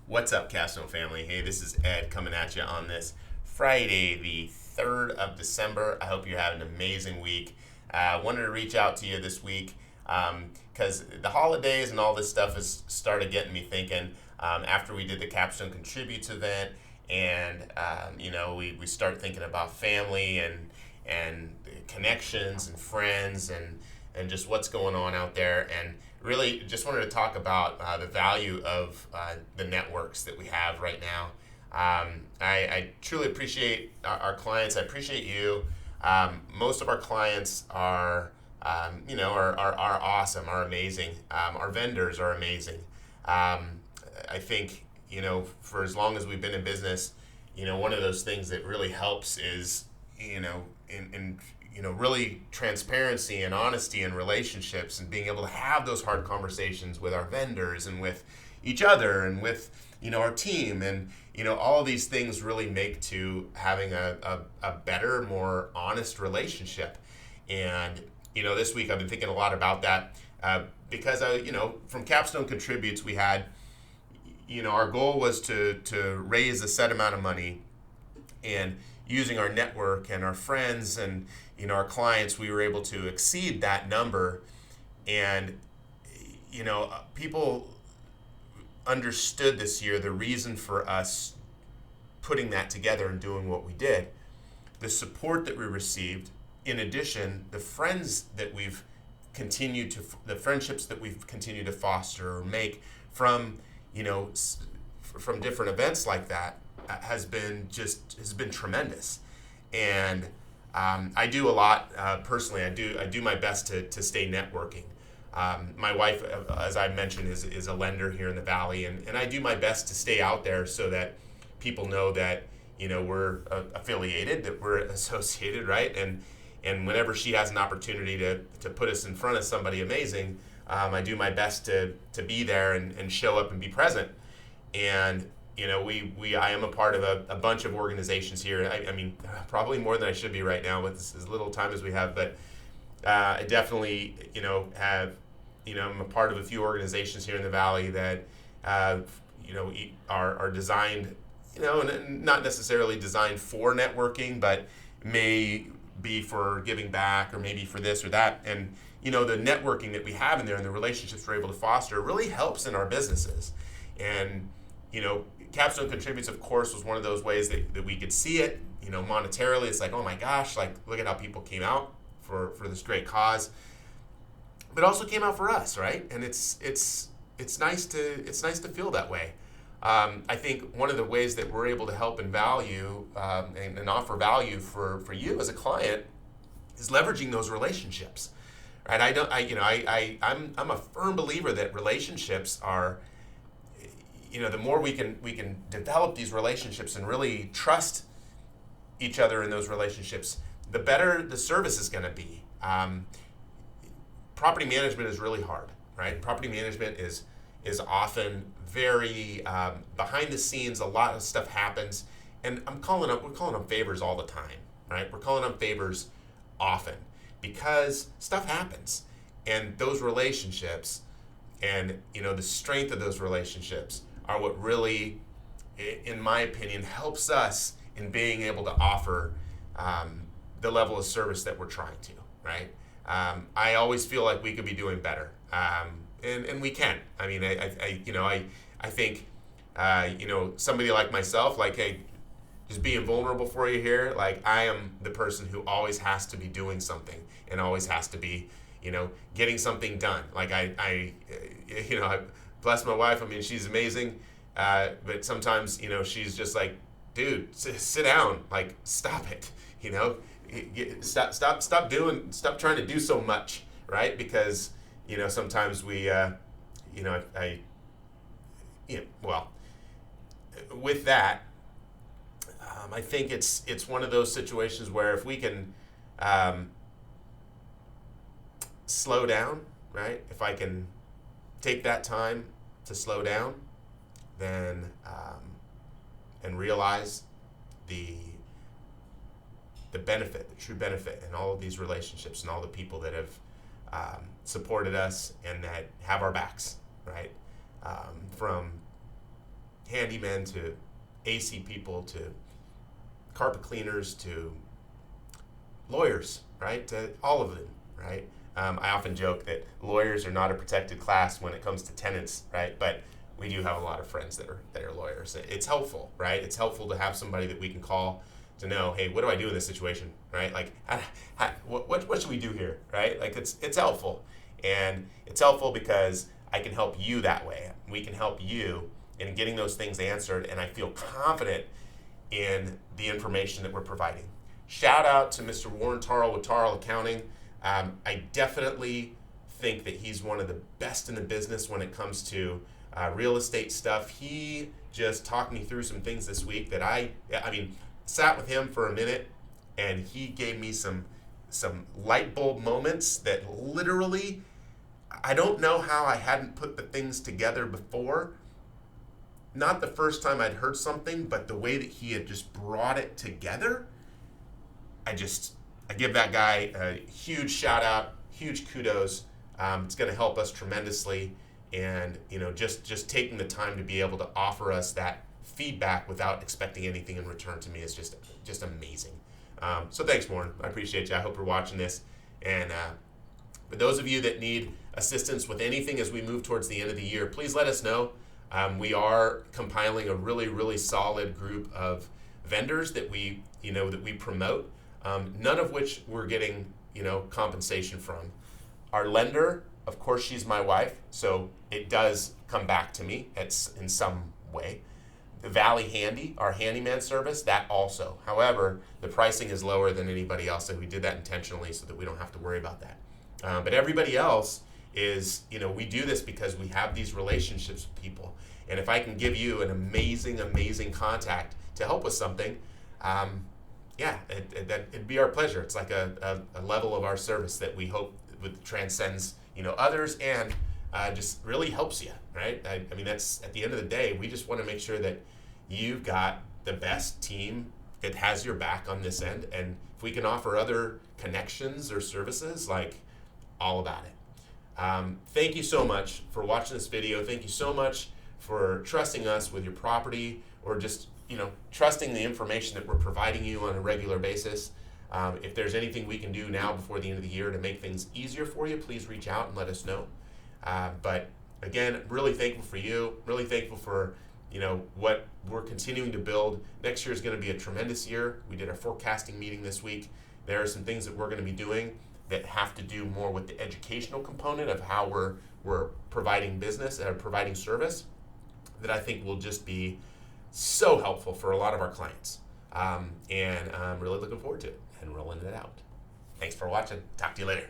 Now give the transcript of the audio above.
What's up, Capstone family? Hey, this is Ed coming at you on this Friday, the 3rd of December. I hope you're having an amazing week. I wanted to reach out to you this week because the holidays and all this stuff has started getting me thinking after we did the Capstone Contributes event, and we start thinking about family and connections and friends and just what's going on out there. And really just wanted to talk about the value of the networks that we have right now. I truly appreciate our clients. I appreciate you. Most of our clients are awesome, are amazing. Our vendors are amazing. I think, for as long as we've been in business, one of those things that really helps is, really transparency and honesty in relationships and being able to have those hard conversations with our vendors and with each other and with, our team. And, all of these things really make to having a better, more honest relationship. And, this week I've been thinking a lot about that because, from Capstone Contributes, we had, our goal was to raise a set amount of money, and using our network and our friends and our clients, we were able to exceed that number. And people understood this year the reason for us putting that together and doing what we did, the support that we received. In addition, the friendships that we've continued to foster or make from from different events like that has been tremendous. And I do a lot personally. I do my best to stay networking. My wife, as I mentioned, is a lender here in the Valley, and I do my best to stay out there so that people know that we're affiliated, that we're associated, right? And whenever she has an opportunity to put us in front of somebody amazing, I do my best to be there and show up and be present. And I am a part of a bunch of organizations here. I mean, probably more than I should be right now with as little time as we have. But I definitely, I'm a part of a few organizations here in the Valley that, are designed, not necessarily designed for networking, but may be for giving back or maybe for this or that. And, the networking that we have in there and the relationships we're able to foster really helps in our businesses. And, Capstone Contributes, of course, was one of those ways that we could see it, monetarily. It's like, oh my gosh, like, look at how people came out for this great cause. But also came out for us, right? And it's nice to feel that way. I think one of the ways that we're able to help and value and offer value for you as a client is leveraging those relationships, right? I'm a firm believer that relationships are, the more we can develop these relationships and really trust each other in those relationships, the better the service is going to be. Property management is really hard, right? Property management is often very behind the scenes. A lot of stuff happens, and we're calling them favors all the time, right? We're calling them favors often because stuff happens, and those relationships and the strength of those relationships are what really, in my opinion, helps us in being able to offer the level of service that we're trying to, right? I always feel like we could be doing better, and we can. I mean, I think somebody like myself, like, hey, just being vulnerable for you here, like, I am the person who always has to be doing something and always has to be, getting something done. Like, I bless my wife. I mean, she's amazing, but sometimes, she's just like, dude, sit down, like, stop it, stop trying to do so much, right? Because sometimes we with that, I think it's one of those situations where if we can slow down, right? If I can take that time to slow down, then and realize the benefit, the true benefit, and all of these relationships and all the people that have supported us and that have our backs, right? From handymen to AC people to carpet cleaners to lawyers, right? To all of them, right? I often joke that lawyers are not a protected class when it comes to tenants, right? But we do have a lot of friends that are lawyers. It's helpful, right? It's helpful to have somebody that we can call to know, hey, what do I do in this situation, right? Like, what should we do here, right? Like, it's helpful, and it's helpful because I can help you that way. We can help you in getting those things answered, and I feel confident in the information that we're providing. Shout out to Mr. Warren Tarl with Tarl Accounting. I definitely think that he's one of the best in the business when it comes to real estate stuff. He just talked me through some things this week that I mean, sat with him for a minute, and he gave me some light bulb moments that literally, I don't know how I hadn't put the things together before. Not the first time I'd heard something, but the way that he had just brought it together, I give that guy a huge shout out, huge kudos. It's going to help us tremendously, and just taking the time to be able to offer us that feedback without expecting anything in return to me is just amazing. So thanks, Warren. I appreciate you. I hope you're watching this, and for those of you that need assistance with anything as we move towards the end of the year, please let us know. We are compiling a really, really solid group of vendors that we promote. None of which we're getting, compensation from. Our lender, of course, she's my wife, so it does come back to me in some way. The Valley Handy, our handyman service, that also. However, the pricing is lower than anybody else, so we did that intentionally so that we don't have to worry about that. But everybody else is, we do this because we have these relationships with people. And if I can give you an amazing, amazing contact to help with something, it'd be our pleasure. It's like a level of our service that we hope transcends, others, and just really helps you, right? I mean, that's, at the end of the day, we just want to make sure that you've got the best team that has your back on this end. And if we can offer other connections or services, like, all about it. Thank you so much for watching this video. Thank you so much for trusting us with your property, or just trusting the information that we're providing you on a regular basis. If there's anything we can do now before the end of the year to make things easier for you, please reach out and let us know. But again, really thankful for you, really thankful for what we're continuing to build. Next year is going to be a tremendous year. We did our forecasting meeting this week. There are some things that we're going to be doing that have to do more with the educational component of how we're providing business and providing service, that I think will just be so helpful for a lot of our clients. And I'm really looking forward to it and rolling it out. Thanks for watching. Talk to you later.